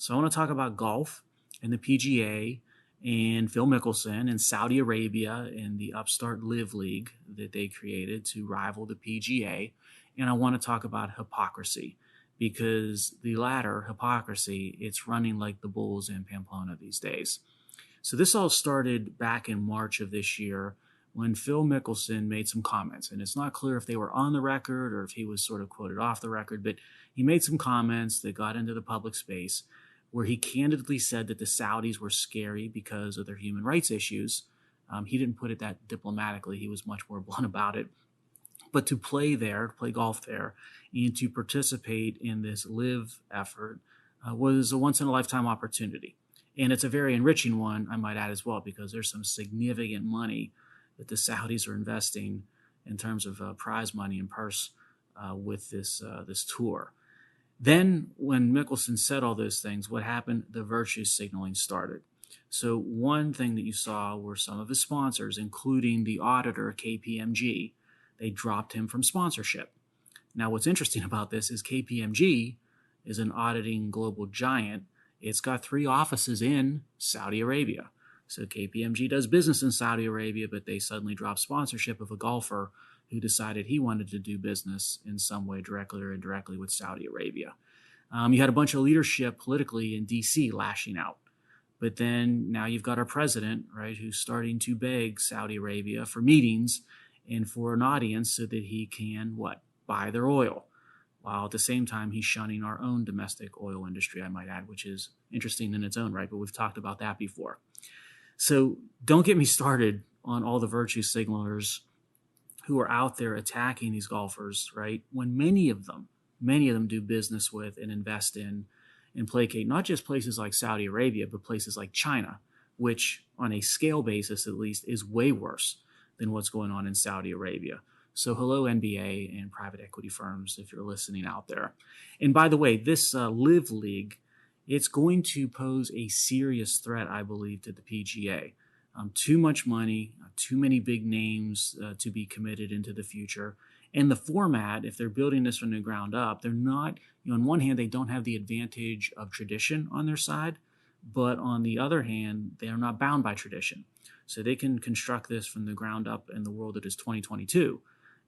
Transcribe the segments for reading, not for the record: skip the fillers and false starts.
So I want to talk about golf and the PGA and Phil Mickelson and Saudi Arabia and the upstart LIV League that they created to rival the PGA. And I want to talk about hypocrisy because the latter, hypocrisy, it's running like the bulls in Pamplona these days. So this all started back in March of this year when Phil Mickelson made some comments. And it's not clear if they were on the record or if he was sort of quoted off the record, but he made some comments that got into the public space where he candidly said that the Saudis were scary because of their human rights issues. He didn't put it that diplomatically. He was much more blunt about it. But to play there, to play golf there, and to participate in this LIV effort was a once-in-a-lifetime opportunity. And it's a very enriching one, I might add as well, because there's some significant money that the Saudis are investing in terms of prize money and purse with this tour. Then when Mickelson said all those things, what happened? The virtue signaling started. So one thing that you saw were some of his sponsors, including the auditor, KPMG, they dropped him from sponsorship. Now, what's interesting about this is KPMG is an auditing global giant. It's got 3 offices in Saudi Arabia. So KPMG does business in Saudi Arabia, but they suddenly dropped sponsorship of a golfer who decided he wanted to do business in some way, directly or indirectly, with Saudi Arabia. You had a bunch of leadership politically in D.C. lashing out. But then now you've got our president, right, who's starting to beg Saudi Arabia for meetings and for an audience so that he can, buy their oil. While at the same time, he's shunning our own domestic oil industry, I might add, which is interesting in its own right, but we've talked about that before. So don't get me started on all the virtue signalers who are out there attacking these golfers, right? When many of them do business with and invest in and placate not just places like Saudi Arabia, but places like China, which on a scale basis at least is way worse than what's going on in Saudi Arabia. So hello, NBA and private equity firms, if you're listening out there. And by the way, this LIV League, it's going to pose a serious threat, I believe, to the PGA. Too much money, too many big names to be committed into the future. And the format, if they're building this from the ground up, they're not, on one hand, they don't have the advantage of tradition on their side, but on the other hand, they are not bound by tradition. So they can construct this from the ground up in the world that is 2022.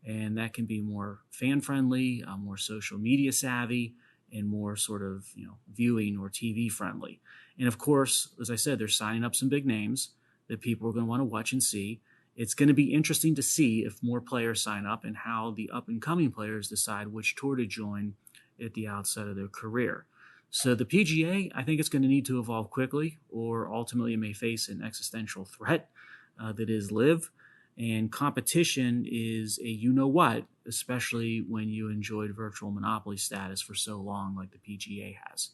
And that can be more fan-friendly, more social media savvy, and more sort of viewing or TV friendly. And of course, as I said, they're signing up some big names that people are going to want to watch and see. It's going to be interesting to see if more players sign up and how the up-and-coming players decide which tour to join at the outset of their career. So the PGA, I think it's going to need to evolve quickly, or ultimately it may face an existential threat that is LIV. And competition is a you-know-what, especially when you enjoyed virtual monopoly status for so long like the PGA has.